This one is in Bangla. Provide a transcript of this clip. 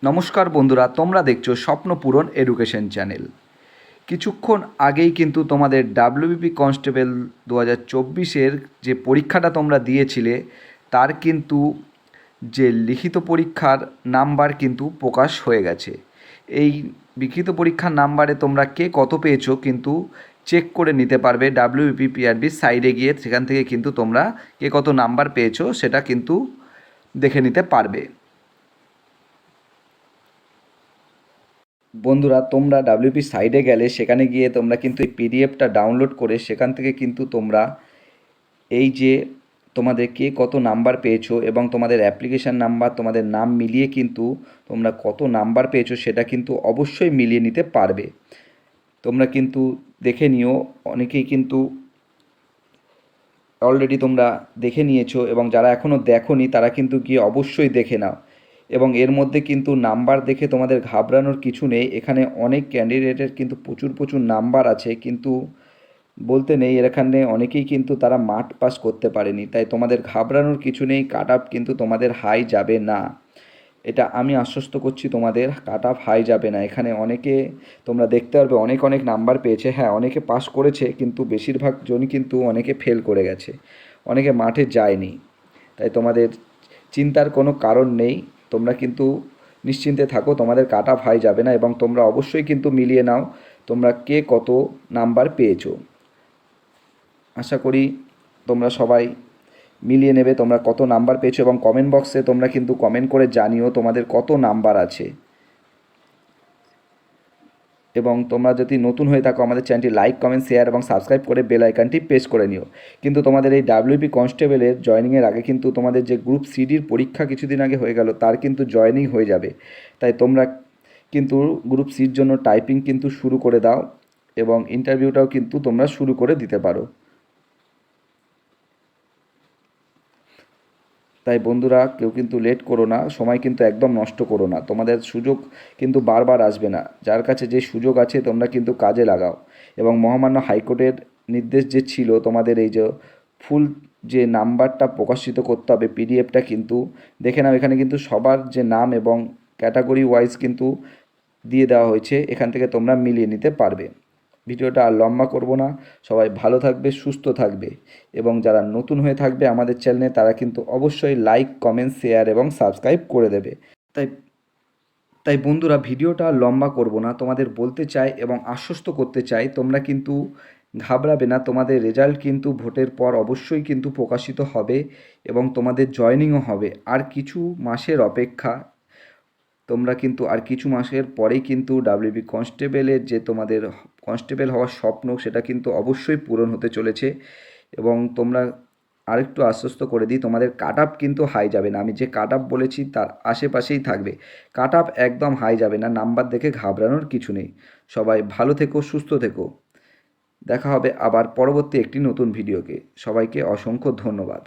নমস্কার বন্ধুরা, তোমরা দেখছো স্বপ্নপূরণ এডুকেশন চ্যানেল। কিছুক্ষণ আগেই কিন্তু তোমাদের ডাব্লিউবিপি কনস্টেবল 2024-এর যে পরীক্ষাটা তোমরা দিয়েছিলে তার কিন্তু যে লিখিত পরীক্ষার নাম্বার কিন্তু প্রকাশ হয়ে গেছে। এই লিখিত পরীক্ষার নাম্বারে তোমরা কে কত পেয়েছো কিন্তু চেক করে নিতে পারবে ডাব্লিউবিপি পিআরবির সাইডে গিয়ে। সেখান থেকে কিন্তু তোমরা কে কত নাম্বার পেয়েছো সেটা কিন্তু দেখে নিতে পারবে। বন্ধুরা, তোমরা ডাব্লিউপি সাইডে গেলে সেখানে গিয়ে তোমরা কিন্তু এই পিডিএফটা ডাউনলোড করে সেখান থেকে কিন্তু তোমরা এই যে তোমাদের কে কত নাম্বার পেয়েছো এবং তোমাদের অ্যাপ্লিকেশান নাম্বার তোমাদের নাম মিলিয়ে কিন্তু তোমরা কত নাম্বার পেয়েছো সেটা কিন্তু অবশ্যই মিলিয়ে নিতে পারবে। তোমরা কিন্তু দেখে নিও, অনেকেই কিন্তু অলরেডি তোমরা দেখে নিয়েছো এবং যারা এখনও দেখোনি তারা কিন্তু গিয়ে অবশ্যই দেখে নাও। এবং এর মধ্যে কিন্তু নাম্বার দেখে তোমাদের ঘাবড়ানোর কিছু নেই। এখানে অনেক ক্যান্ডিডেটের কিন্তু প্রচুর প্রচুর নাম্বার আছে, কিন্তু বলতে নেই এখানে অনেকেই কিন্তু তারা মাঠ পাস করতে পারেনি। তাই তোমাদের ঘাবড়ানোর কিছু নেই, কাট অফ কিন্তু তোমাদের হাই যাবে না, এটা আমি আশ্বস্ত করছি। তোমাদের কাট অফ হাই যাবে না। এখানে অনেকে তোমরা দেখতে পারবে অনেক অনেক নাম্বার পেয়েছে। হ্যাঁ, অনেকে পাস করেছে কিন্তু বেশিরভাগ জনই কিন্তু অনেকে ফেল করে গেছে, অনেকে মাঠে যায়নি। তাই তোমাদের চিন্তার কোনো কারণ নেই। তোমরা কিন্তু নিশ্চিন্তে থাকো, তোমাদের কাট অফ হাই যাবে না। এবং তোমরা অবশ্যই কিন্তু মিলিয়ে নাও তোমরা কে কত নাম্বার পেয়েছো। আশা করি তোমরা সবাই মিলিয়ে নেবে তোমরা কত নাম্বার পেয়েছো এবং কমেন্ট বক্সে তোমরা কিন্তু কমেন্ট করে জানিও তোমাদের কত নাম্বার আছে। এবং তোমরা যদি নতুন হয়ে থাকো আমাদের চ্যানেলটি লাইক, কমেন্ট, শেয়ার এবং সাবস্ক্রাইব করে বেল আইকনটি প্রেস করে নিও। কিন্তু তোমাদের এই ডাব্লিউপি কনস্টেবলের জয়েনিংয়ের আগে কিন্তু তোমাদের যে গ্রুপ সিডির পরীক্ষা কিছুদিন আগে হয়ে গেল তার কিন্তু জয়েনিং হয়ে যাবে। তাই তোমরা কিন্তু গ্রুপ সির জন্য টাইপিং কিন্তু শুরু করে দাও এবং ইন্টারভিউটাও কিন্তু তোমরা শুরু করে দিতে পারো। তাই বন্ধুরা, কেউ কিন্তু লেট করো না, সময় কিন্তু একদম নষ্ট করো না। তোমাদের সুযোগ কিন্তু বারবার আসবে না, যার কাছে যে সুযোগ আছে তোমরা কিন্তু কাজে লাগাও। এবং মহামান্য হাইকোর্টের নির্দেশ যে ছিল তোমাদের এই যে ফুল যে নাম্বারটা প্রকাশিত করতে হবে পিডিএফটা কিন্তু দেখে নাও। এখানে কিন্তু সবার যে নাম এবং ক্যাটাগরি ওয়াইজ কিন্তু দিয়ে দেওয়া হয়েছে, এখান থেকে তোমরা মিলিয়ে নিতে পারবে। ভিডিওটা আর লম্বা করব না, সবাই ভালো থাকবে, সুস্থ থাকবে। এবং যারা নতুন হয়ে থাকবে আমাদের চ্যানেলে তারা কিন্তু অবশ্যই লাইক, কমেন্ট, শেয়ার এবং সাবস্ক্রাইব করে দেবে। তাই তাই বন্ধুরা, ভিডিওটা আর লম্বা করব না, তোমাদের বলতে চাই এবং আশ্বস্ত করতে চাই তোমরা কিন্তু ঘাবড়াবে না। তোমাদের রেজাল্ট কিন্তু ভোটের পর অবশ্যই কিন্তু প্রকাশিত হবে এবং তোমাদের জয়েনিংও হবে। আর কিছু মাসের অপেক্ষা, তোমরা কিন্তু আর কিছু মাসের পরেই কিন্তু ডাব্লিউবি কনস্টেবলের যে তোমাদের কনস্টেবল হওয়ার স্বপ্ন সেটা কিন্তু অবশ্যই পূরণ হতে চলেছে। এবং তোমরা আরেকটু আশ্বস্ত করে দিই, তোমাদের কাট আপ কিন্তু হাই যাবে না। আমি যে কাট আপ বলেছি তার আশেপাশেই থাকবে, কাট আপ একদম হাই যাবে না। নাম্বার দেখে ঘাবড়ানোর কিছু নেই। সবাই ভালো থেকো, সুস্থ থেকো। দেখা হবে আবার পরবর্তী একটি নতুন ভিডিওকে। সবাইকে অসংখ্য ধন্যবাদ।